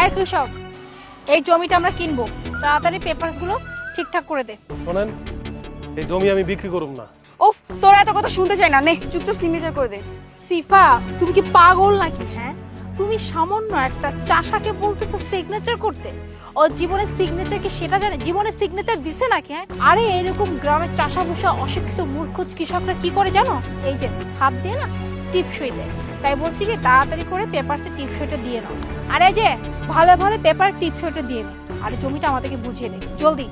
এই কৃষক, এই জমিটা আমরা কিনবো, তাড়াতাড়ি পেপারসগুলো ঠিকঠাক করে দে। শোনেন, এই জমি আমি বিক্রি করব না। ওফ, তোরা এত কথা শুনতে চাই না, নে চুপচাপ সিগনেচার করে দে। সিফা, তুমি কি পাগল নাকি? হ্যাঁ, তুমি সামান্য একটা চাষাকে বলতেছো সিগনেচার করতে? ও জীবনের সিগনেচার কি সেটা জানে? জীবনের সিগনেচার দিছে নাকি? হ্যাঁ, আরে এরকম গ্রামের চাষা বসা অশিক্ষিত মূর্খ কৃষকরা কি করে জানো? এই যে হাত দিয়ে না টিপসই দেয়। তাই বলছি যে তাড়াতাড়ি করে পেপারসে টিপসইটা দিয়ে নাও। আর এই যে ভালো ভালো পেপার টিপসইটা দিয়ে নে। আর জমিটা আমাদেরকে বুঝিয়ে দে জলদি।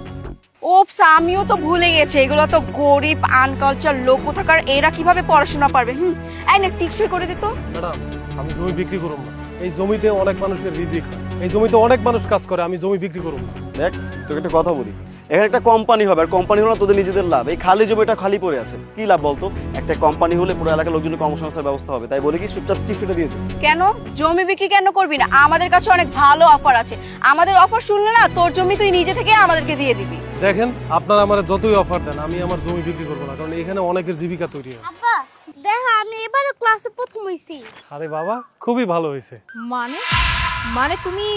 ওপস, আমিও তো ভুলে গেছি, এগুলো তো গরিব আনকালচার লোক কোথাকার, এরা কিভাবে পড়াশোনা পারবে? এই না টিকসই করে দে তো। ম্যাডাম, আমি জমি বিক্রি করব না। এই জমিতে অনেক মানুষের রিজিক, এই জমিতে অনেক মানুষ কাজ করে, আমি জমি বিক্রি করব না। দেখ, তোকে একটা কথা বলি, এখানে একটা কোম্পানি হবে, আর কোম্পানি হলো না তোদের নিজেদের লাভ। এই খালি জমিটা খালি পড়ে আছে, কি লাভ বলতো? একটা কোম্পানি হলে পুরো এলাকার লোকজনের কর্মসংস্থানের ব্যবস্থা হবে। তাই বলে কি চুপচাপ টিপসটা দিয়েছে? কেন জমি বিক্রি কেন করবি না? আমাদের কাছে অনেক ভালো অফার আছে। আমাদের অফার শুনলে না তোর জমি তুই নিজে থেকে আমাদেরকে দিয়ে দিবি। দেখেন, আপনারা আমার যতই অফার দেন, আমি আমার জমি বিক্রি করব না, কারণ এখানে অনেকের জীবিকা তৈরি হয়। আব্বা দেখো, আমি এবারে ক্লাসে প্রথম হইছি। আরে বাবা, খুবই ভালো হয়েছে। মানে মানে তুমি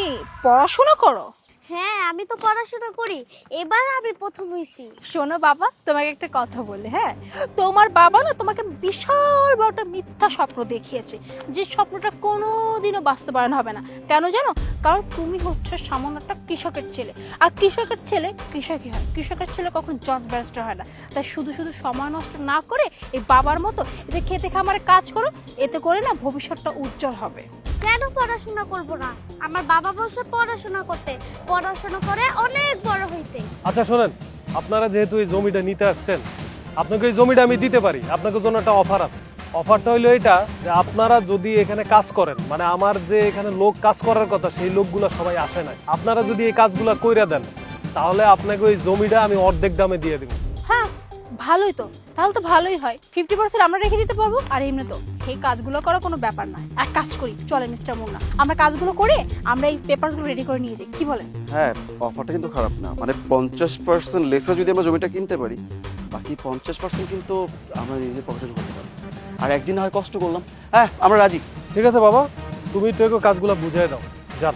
পড়াশোনা করো? হ্যাঁ, আমি তো পড়াশোনা করি, এবার আমি প্রথম হইছি। শোনো বাবা, তোমাকে একটা কথা বলে, হ্যাঁ, তোমার বাবা না তোমাকে বিশাল বড় একটা মিথ্যা স্বপ্ন দেখিয়েছে, যে স্বপ্নটা কোনোদিনও বাস্তবায়ন হবে না। কেন জানো? কারণ তুমি হচ্ছে সামান্য একটা কৃষকের ছেলে, আর কৃষকের ছেলে কৃষকই হয়, কৃষকের ছেলে কখনো জজ ব্যারিস্টার হয় না। তাই শুধু শুধু সময় নষ্ট না করে এই বাবার মতো এতে খেতে খামারে কাজ করো, এতে করে না ভবিষ্যৎটা উজ্জ্বল হবে। কেন পড়াশোনা করব না? আমার বাবা বলছে পড়াশোনা করতে, পড়াশোনা করে অনেক বড় হইতে। আচ্ছা শোনেন, আপনারা যেহেতু এই জমিটা নিতে আসছেন, আপনাকে এই জমিটা আমি দিতে পারি। আপনাদের জন্য একটা অফার আছে। অফারটা হলো এটা যে আপনারা যদি এখানে কাজ করেন, মানে আমার যে এখানে লোক কাজ করার কথা, সেই লোকগুলো সবাই আসে নাই, আপনারা যদি এই কাজগুলো কইরা দেন, তাহলে আপনাকে ওই জমিটা আমি অর্ধেক দামে দিয়ে দিব। হ্যাঁ, ভালোই তো, তাহলে তো ভালোই হয়। 50% আমরা রেখে দিতে পারবো। আর এমনি তো এই কাজগুলো করা কোনো ব্যাপার না। এক কাজ করি, চলেন মিস্টার মুন্না, আমরা কাজগুলো করে আমরা এই পেপারসগুলো রেডি করে নিয়ে যাই, কি বলেন? হ্যাঁ, অফারটা কিন্তু খারাপ না। মানে 50% লেসে যদি আমরা জমিটা কিনতে পারি, বাকি 50% কিন্তু আমরা নিজে পকেটে করতে পারবো। আর একদিন হয় কষ্ট করলাম, হ্যাঁ আমরা রাজি। ঠিক আছে বাবা, তুমি তো একটু কাজগুলো বুঝিয়ে দাও। যা।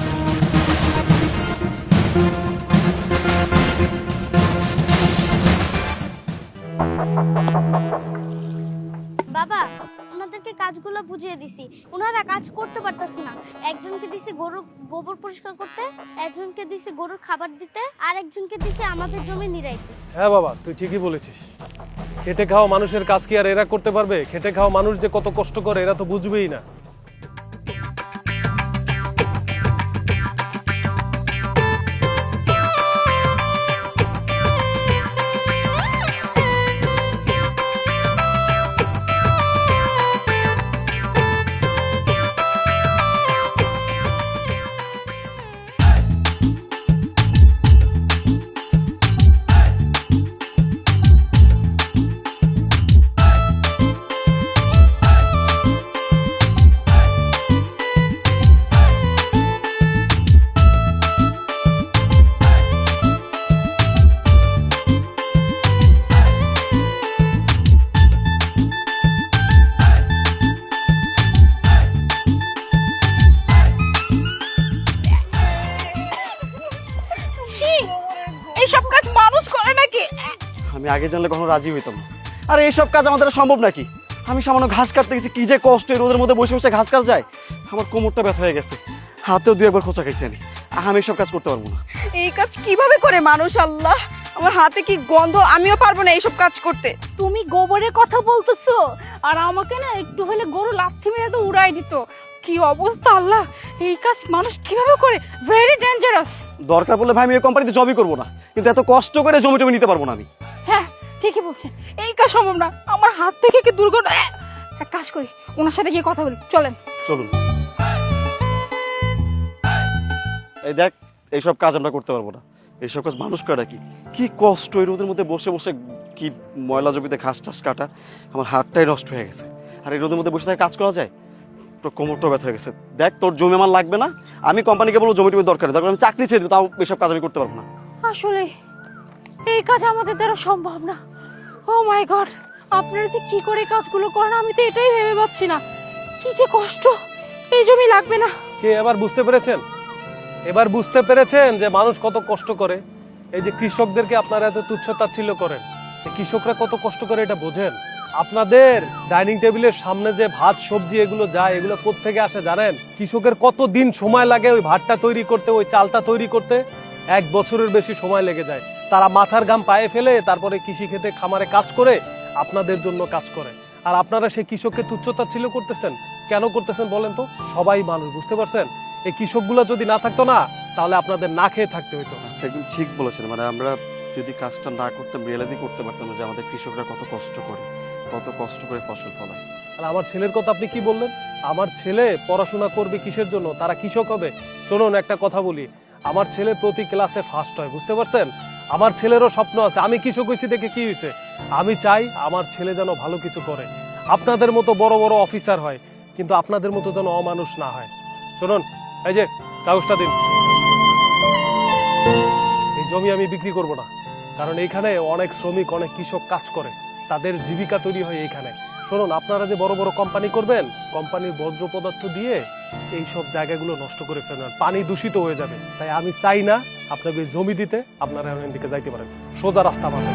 বাবা, ওনাদেরকে কাজগুলো বুঝিয়ে দিছি, ওনারা কাজ করতে পারতেছে না। একজনকে দিছে গরুর গোবর পরিষ্কার করতে, একজনকে দিছে গরুর খাবার দিতে, আর একজনকে দিছে আমাদের জমি নিরাইতে। হ্যাঁ বাবা, তুই ঠিকই বলেছিস। খেটে খাওয়া মানুষের কাজ কি আর এরা করতে পারবে? খেটে খাওয়া মানুষ যে কত কষ্ট করে এরা তো বুঝবেই না। ছি, এইসব কাজ মানুষ করে নাকি? আমি আগে জানলে কখনো রাজি হইতাম না। আর এইসব কাজ আমাদের সম্ভব নাকি? আমি সামান্য ঘাস কাটতে গেছি, কি যে কষ্ট! এই রোদের মধ্যে বসে বসে ঘাস কাটা যায়? আমার কোমরটা ব্যথা হয়ে গেছে, হাতেও দু একবার খোঁচা খাইছি আমি এইসব কাজ করতে পারবো না। এই কাজ কিভাবে করে মানুষ? আল্লাহ, আমার হাতে কি গন্ধ! আমিও পারবো না এইসব কাজ করতে। তুমি গোবরের কথা বলতেছো, আর আমাকে না একটু হলে গরু লাথি মেরে তো উড়াই দিত। কি অবস্থা! আল্লাহ, এই কাজ মানুষ কিভাবে করে? Very dangerous. দরকার পড়লে ভাই আমি এই কোম্পানিতে জবই করবো না, কিন্তু এত কষ্ট করে জমি টমি নিতে পারবো না আমি। হ্যাঁ, ঠিকই বলছেন, এই কাজ সম্ভব না। আমার হাত থেকে কি দুর্ঘটনা! এক কাজ করি, ওনার সাথে গিয়ে কথা বলি, চলেন। চলুন। এই দেখ, এইসব কাজ আমরা করতে পারবো না। এইসব কাজ মানুষ কাটা কি কি কষ্ট! এই রোদের মধ্যে বসে বসে কি ময়লা জমিতে ঘাস টাস কাটা, আমার হাতটাই নষ্ট হয়ে গেছে। আর এই রোদের মধ্যে বসে থেকে কাজ করা যায়? তোর কোমরটাও ব্যথা হয়ে গেছে। দেখ, তোর জমি আমার লাগবে না, আমি কোম্পানিকে বলবো জমি টমি দরকার, আমি চাকরি ছেড়ে দেবো, তাও এইসব কাজ আমি করতে পারবো না। আসলে এই কাজ আমাদের দ্বারা সম্ভব না। ও মাই গড, আপনারা যে কি করে কাজগুলো করেন আমি তো এটাই ভেবে পাচ্ছি না। কি যে কষ্ট! এই জমি লাগবে না। কে এবার বুঝতে পেরেছেন? এবার বুঝতে পেরেছেন যে মানুষ কত কষ্ট করে? এই যে কৃষকদেরকে আপনারা এত তুচ্ছ-তাচ্ছিল্য করেন, এই কৃষকরা কত কষ্ট করে এটা বোঝেন? আপনাদের ডাইনিং টেবিলের সামনে যে ভাত সবজি এগুলো যায়, এগুলো কোত্থেকে আসে জানেন? কৃষকের কত দিন সময় লাগে ওই ভাতটা তৈরি করতে, ওই চালটা তৈরি করতে? 1 বছরের বেশি সময় লেগে যায়। তারা মাথার ঘাম পায়ে ফেলে তারপরে কৃষি খেতে খামারে কাজ করে আপনাদের জন্য কাজ করে। আর আপনারা সেই কৃষককে তুচ্ছ-তাচ্ছিল্য করতেছেন। কেন করতেছেন বলেন তো? সবাই মানুষ, বুঝতে পারছেন? এই কৃষকগুলো যদি না থাকতো না, তাহলে আপনাদের না খেয়ে থাকতে হইতো না। একদম ঠিক বলেছেন। মানে আমরা যদি কাজটা না করতাম, রিয়েলাইজই করতে পারতাম না যে আমাদের কৃষকরা কত কষ্ট করে, কত কষ্ট করে ফসল ফলায়। আর আমার ছেলের কথা আপনি কি বললেন? আমার ছেলে পড়াশোনা করবে কিসের জন্য? তারা কৃষক হবে? শুনুন, একটা কথা বলি, আমার ছেলে প্রতি ক্লাসে ফার্স্ট হয়, বুঝতে পারছেন? আমার ছেলেরও স্বপ্ন আছে। আমি কৃষক হয়েছি দেখে কি হয়েছে? আমি চাই আমার ছেলে যেন ভালো কিছু করে, আপনাদের মতো বড় বড় অফিসার হয়, কিন্তু আপনাদের মতো যেন অমানুষ না হয়। শুনুন, এই যে কাগজটা দিন। এই জমি আমি বিক্রি করব না, কারণ এইখানে অনেক শ্রমিক, অনেক কৃষক কাজ করে, তাদের জীবিকা তৈরি হয় এইখানে। শুনুন, আপনারা যে বড় বড় কোম্পানি করবেন, কোম্পানির বর্জ্য পদার্থ দিয়ে এই সব জায়গাগুলো নষ্ট করে ফেলবেন, পানি দূষিত হয়ে যাবে। তাই আমি চাই না আপনাকে জমি দিতে। আপনারা এখান থেকে যাইতে পারেন, সোজা রাস্তা পাবেন।